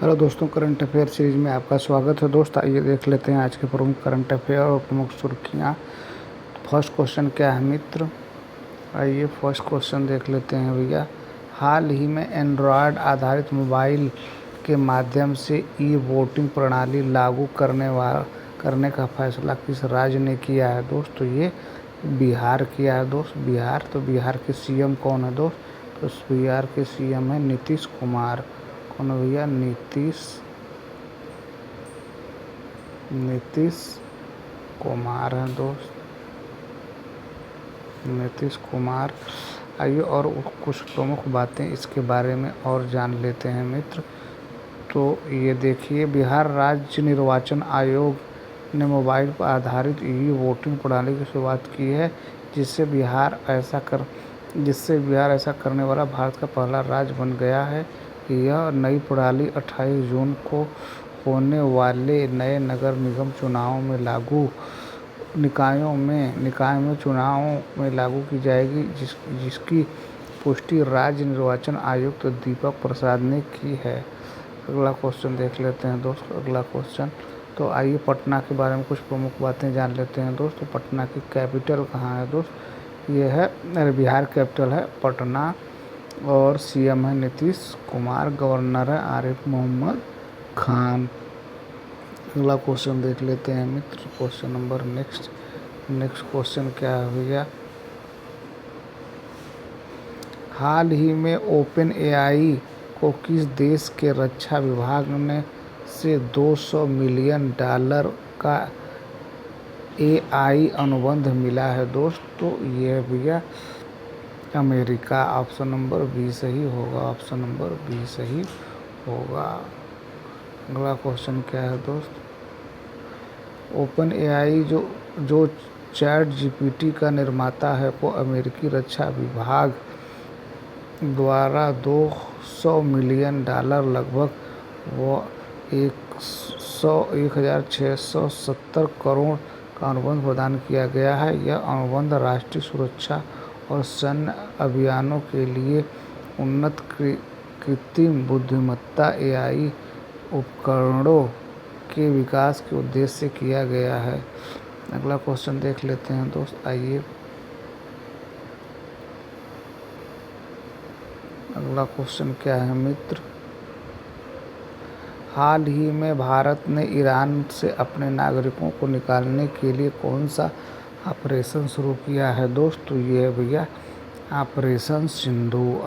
Hello दोस्तों, current affair series में आपका स्वागत है। दोस्त आइए देख लेते हैं आज के प्रमुख करंट अफेयर और प्रमुख सुर्खियाँ। फर्स्ट क्वेश्चन क्या है मित्र, आइए फर्स्ट क्वेश्चन देख लेते हैं भैया। हाल ही में एंड्रॉयड आधारित मोबाइल के माध्यम से ई वोटिंग प्रणाली लागू करने का फैसला किस राज्य ने किया है दोस्त? तो ये बिहार किया है दोस्त। बिहार, तो बिहार के सीएम कौन है दोस्त? तो बिहार के सीएम है नीतीश कुमार। कौन है भैया? नीतीश कुमार हैं दोस्त, नीतीश कुमार। आइए और कुछ प्रमुख बातें इसके बारे में और जान लेते हैं मित्र। तो ये देखिए, बिहार राज्य निर्वाचन आयोग ने मोबाइल पर आधारित ई वोटिंग प्रणाली की शुरुआत की है, जिससे बिहार ऐसा करने वाला भारत का पहला राज्य बन गया है। यह नई प्रणाली 28 जून को होने वाले नए नगर निगम चुनावों में चुनावों में लागू की जाएगी, जिसकी पुष्टि राज्य निर्वाचन आयुक्त दीपक प्रसाद ने की है। अगला क्वेश्चन देख लेते हैं दोस्त। अगला क्वेश्चन, तो आइए पटना के बारे में कुछ प्रमुख बातें जान लेते हैं दोस्त। तो पटना की कैपिटल कहाँ है दोस्त? ये है बिहार कैपिटल है पटना, और सीएम है नीतीश कुमार, गवर्नर है आरिफ मोहम्मद खान। अगला क्वेश्चन देख लेते हैं मित्र। क्वेश्चन नंबर नेक्स्ट क्वेश्चन क्या है भैया? हाल ही में ओपन एआई को किस देश के रक्षा विभाग ने से $200 मिलियन का एआई अनुबंध मिला है दोस्त? तो ये भैया अमेरिका। ऑप्शन नंबर बी सही होगा, ऑप्शन नंबर बी सही होगा। अगला क्वेश्चन क्या है दोस्त? ओपन एआई जो चैट जीपीटी का निर्माता है, को अमेरिकी रक्षा विभाग द्वारा $200 मिलियन लगभग वो 1670 करोड़ का अनुबंध प्रदान किया गया है। यह अनुबंध राष्ट्रीय सुरक्षा और सैन्य अभियानों के लिए उन्नत कृत्रिम बुद्धिमत्ता एआई उपकरणों के विकास के उद्देश्य से किया गया है। अगला क्वेश्चन देख लेते हैं दोस्त। आइए अगला क्वेश्चन क्या है मित्र? हाल ही में भारत ने ईरान से अपने नागरिकों को निकालने के लिए कौन सा ऑपरेशन शुरू किया है दोस्त? तो ये है भैया operation Sindhu.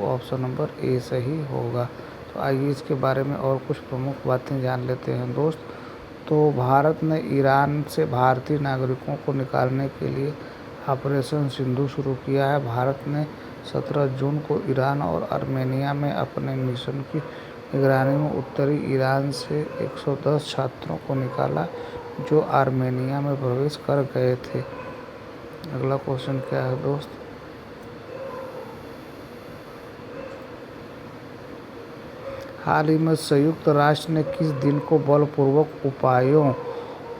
Option number A सही होगा। तो आइए इसके बारे में और कुछ प्रमुख बातें जान लेते हैं दोस्त। तो भारत ने ईरान से भारतीय नागरिकों को निकालने के लिए ऑपरेशन सिंधु शुरू किया है। भारत ने 17 जून को ईरान और आर्मेनिया में अपने मिशन की निगरानी में उत्तरी ईरान से 110 छात्रों को निकाला, जो आर्मेनिया में प्रवेश कर गए थे। अगला क्वेश्चन क्या है दोस्त? हाल ही में संयुक्त राष्ट्र ने किस दिन को बलपूर्वक उपायों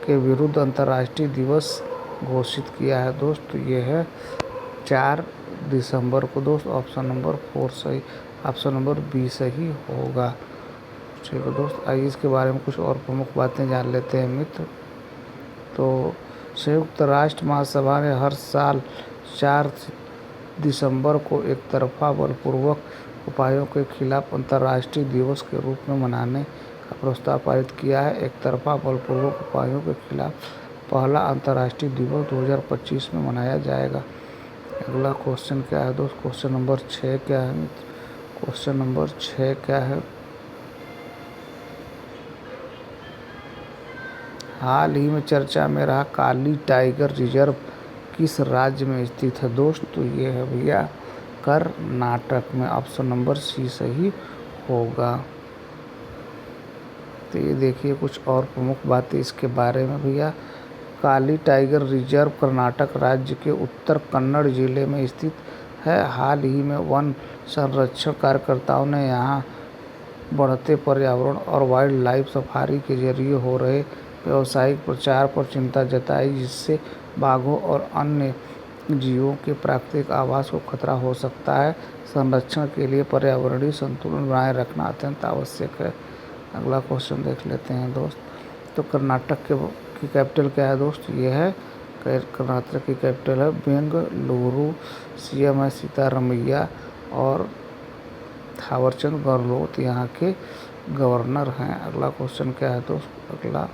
के विरुद्ध अंतर्राष्ट्रीय दिवस घोषित किया है दोस्त? तो ये है 4 दिसंबर को दोस्त। ऑप्शन नंबर बी सही होगा। ठीक है दोस्त, आइए इसके बारे में कुछ और प्रमुख बातें जान लेते हैं मित्र। तो संयुक्त राष्ट्र महासभा ने हर साल 4 दिसंबर को एक तरफा बलपूर्वक उपायों के खिलाफ अंतर्राष्ट्रीय दिवस के रूप में मनाने का प्रस्ताव पारित किया है। एक तरफा बलपूर्वक उपायों के खिलाफ पहला अंतर्राष्ट्रीय दिवस 2025 में मनाया जाएगा। अगला क्वेश्चन क्या है दोस्त? क्वेश्चन नंबर 6 क्या है मित्र? क्वेश्चन नंबर 6 क्या है? हाल ही में चर्चा में रहा काली टाइगर रिजर्व किस राज्य में स्थित है दोस्त? तो ये है भैया कर्नाटक में। ऑप्शन नंबर सी सही होगा। तो ये देखिए कुछ और प्रमुख बातें इसके बारे में भैया। काली टाइगर रिजर्व कर्नाटक राज्य के उत्तर कन्नड़ जिले में स्थित है। हाल ही में वन संरक्षण कार्यकर्ताओं ने यहाँ बढ़ते पर्यावरण और वाइल्ड लाइफ सफारी के जरिए हो रहे व्यावसायिक प्रचार पर चिंता जताई, जिससे बाघों और अन्य जीवों के प्राकृतिक आवास को खतरा हो सकता है। संरक्षण के लिए पर्यावरणीय संतुलन बनाए रखना अत्यंत आवश्यक है। अगला क्वेश्चन देख लेते हैं दोस्त। तो कर्नाटक की कैपिटल क्या है दोस्त? ये है कर्नाटक की कैपिटल है बेंगलुरु। सीएम है सिद्धारमैया और थावरचंद गहलोत यहाँ के गवर्नर हैं। अगला क्वेश्चन क्या है दोस्त? अगला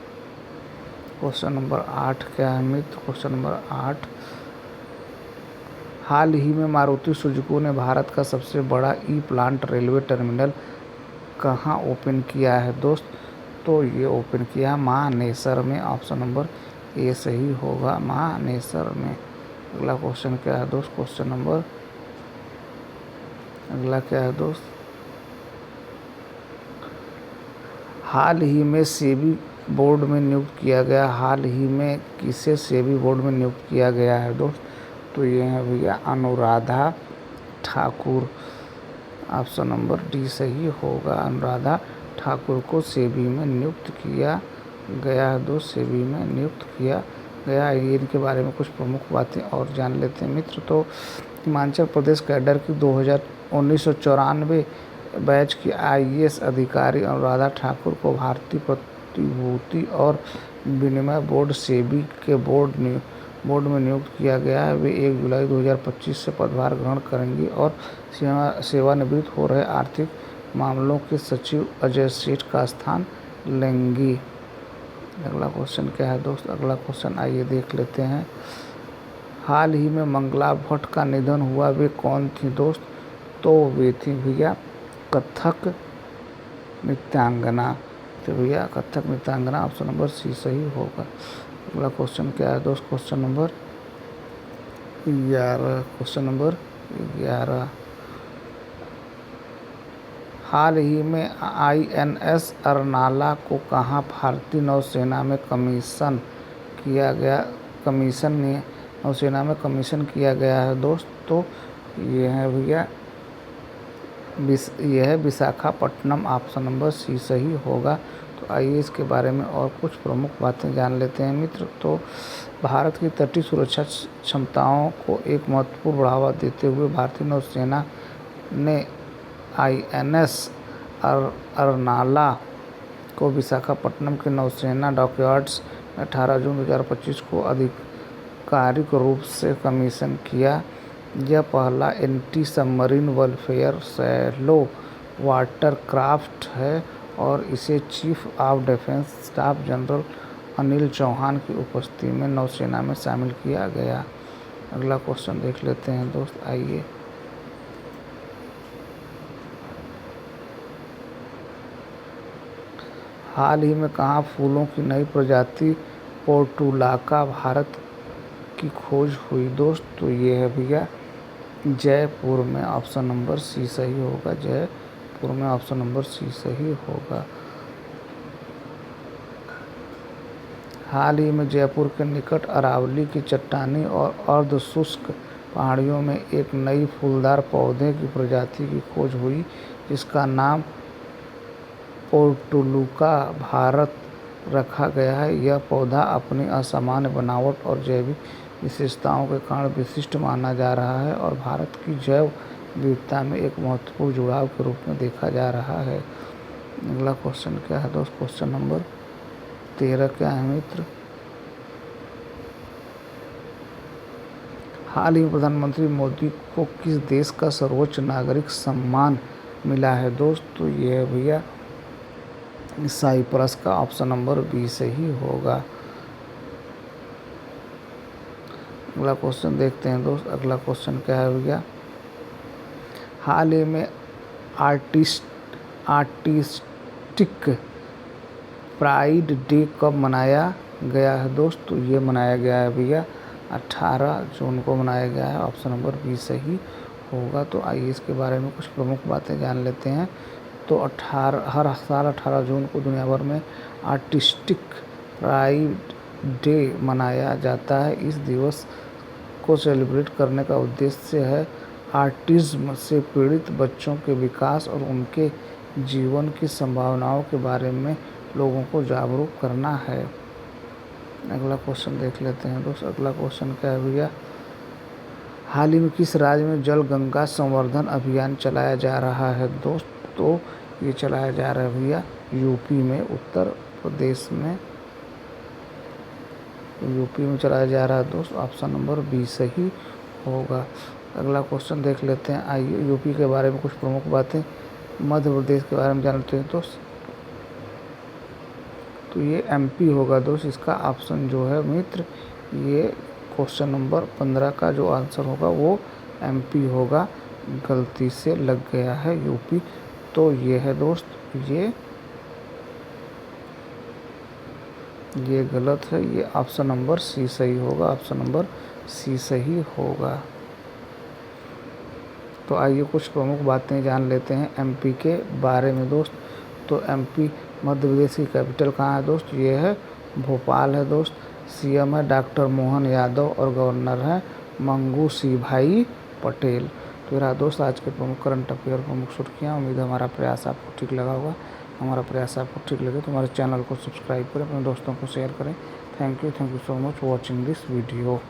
क्वेश्चन नंबर 8 क्या है मित्र? क्वेश्चन नंबर 8, हाल ही में मारुति सुजुकी ने भारत का सबसे बड़ा ई प्लांट रेलवे टर्मिनल कहाँ ओपन किया है दोस्त? तो ये ओपन किया है मानेसर में। ऑप्शन नंबर ए सही होगा, मानेसर में। अगला क्वेश्चन क्या है दोस्त? क्वेश्चन नंबर अगला क्या है दोस्त? हाल ही में सेबी बोर्ड में नियुक्त किया गया, हाल ही में किसे सेबी बोर्ड में नियुक्त किया गया है दोस्त? तो ये है भैया Anuradha Thakur. Option number D सही होगा, अनुराधा ठाकुर को सेबी में नियुक्त किया गया है दोस्त, सेबी में नियुक्त किया गया है। इनके बारे में कुछ प्रमुख बातें और जान लेते हैं मित्र। तो हिमाचल प्रदेश कैडर की 1994 बैच की आईएएस अधिकारी अनुराधा ठाकुर को भारतीय प्रतिभूति और विनिमय बोर्ड सेबी के बोर्ड में नियुक्त किया गया है। वे 1 जुलाई 2025 से पदभार ग्रहण करेंगी और सेवानिवृत्त हो रहे आर्थिक मामलों के सचिव अजय सेठ का स्थान लेंगी। अगला क्वेश्चन क्या है दोस्त? अगला क्वेश्चन आइए देख लेते हैं। हाल ही में मंगला भट्ट का निधन हुआ, वे कौन थी दोस्त? तो वे थी भैया कथक नृत्यांगना। तो भैया कथक नृत्यांगना, ऑप्शन नंबर सी सही होगा। अगला क्वेश्चन क्या है दोस्त? Question number 11। क्वेश्चन नंबर 11, हाल ही में आईएनएस अरनाला को कहाँ भारतीय नौसेना में कमीशन किया गया है दोस्त? तो ये है भैया यह है विशाखापट्टनम। ऑप्शन नंबर सी सही होगा। तो आइए इसके बारे में और कुछ प्रमुख बातें जान लेते हैं मित्र। तो भारत की तटीय सुरक्षा क्षमताओं को एक महत्वपूर्ण बढ़ावा देते हुए भारतीय नौसेना ने आईएनएस अरनाला को विशाखापट्टनम के नौसेना डॉकयार्ड्स में 18 जून 2025 को आधिकारिक रूप से कमीशन किया। यह पहला anti submarine welfare shallow watercraft है और इसे chief of defence staff general Anil Chauhan की उपस्थिति में नौसेना में शामिल किया गया। अगला क्वेश्चन देख लेते हैं दोस्त, आइए। हाल ही में कहाँ फूलों की नई प्रजाति पोर्टुलाका भारत की खोज हुई दोस्त? तो ये है भैया जयपुर में। ऑप्शन नंबर सी सही होगा, जयपुर में। ऑप्शन नंबर सी सही होगा। हाल ही में जयपुर के निकट अरावली की चट्टानी और अर्ध शुष्क पहाड़ियों में एक नई फूलदार पौधे की प्रजाति की खोज हुई जिसका नाम पोर्टुलुका भारत रखा गया है। यह पौधा अपनी असामान्य बनावट और जैविक विशेषताओं के कारण विशिष्ट माना जा रहा है और भारत की जैव विविधता में एक महत्वपूर्ण जुड़ाव के रूप में देखा जा रहा है। अगला क्वेश्चन क्या है दोस्त? क्वेश्चन नंबर 13 क्या है मित्र? हाल ही में प्रधानमंत्री मोदी को किस देश का सर्वोच्च नागरिक सम्मान मिला है दोस्त? तो ये है भैया साइप्रस का। ऑप्शन नंबर बी सही होगा। अगला क्वेश्चन देखते हैं दोस्त। अगला क्वेश्चन क्या है भैया? हाल ही में आर्टिस्टिक प्राइड डे कब मनाया गया है दोस्त? तो ये मनाया गया है भैया 18 जून को मनाया गया है। ऑप्शन नंबर बी सही होगा। तो आइए इसके बारे में कुछ प्रमुख बातें जान लेते हैं। तो हर साल 18 जून को दुनिया भर में आर्टिस्टिक प्राइड डे मनाया जाता है। इस दिवस को सेलिब्रेट करने का उद्देश्य है ऑटिज्म से पीड़ित बच्चों के विकास और उनके जीवन की संभावनाओं के बारे में लोगों को जागरूक करना है। अगला क्वेश्चन देख लेते हैं दोस्त। अगला क्वेश्चन क्या है भैया? हाल ही में किस राज्य में जल गंगा संवर्धन अभियान चलाया जा रहा है दोस्त? तो ये चलाया जा रहा है भैया यूपी में, उत्तर प्रदेश में, यूपी में चलाया जा रहा है दोस्त। ऑप्शन नंबर बी सही होगा। अगला क्वेश्चन देख लेते हैं। आइए यूपी के बारे में कुछ प्रमुख बातें मध्य प्रदेश के बारे में जानते हैं दोस्त। तो ये एमपी होगा दोस्त, इसका ऑप्शन जो है मित्र, ये क्वेश्चन नंबर 15 का जो आंसर होगा वो एमपी होगा। गलती से लग गया है यूपी, तो ये है दोस्त, ये गलत है। ये ऑप्शन नंबर सी सही होगा, ऑप्शन नंबर सी सही होगा। तो आइए कुछ प्रमुख बातें जान लेते हैं एमपी के बारे में दोस्त। तो एमपी मध्य प्रदेश की कैपिटल कहाँ है दोस्त? ये है भोपाल है दोस्त। सीएम है डॉक्टर मोहन यादव और गवर्नर है मंगू सिंह भाई पटेल। तो रहा दोस्त आज के प्रमुख करंट अफेयर, प्रमुख सुर्खियाँ। उम्मीद है हमारा प्रयास आपको ठीक लगा होगा। हमारा प्रयास आपको ठीक लगे तो हमारे चैनल को सब्सक्राइब करें, अपने दोस्तों को शेयर करें। Thank you so much watching this video.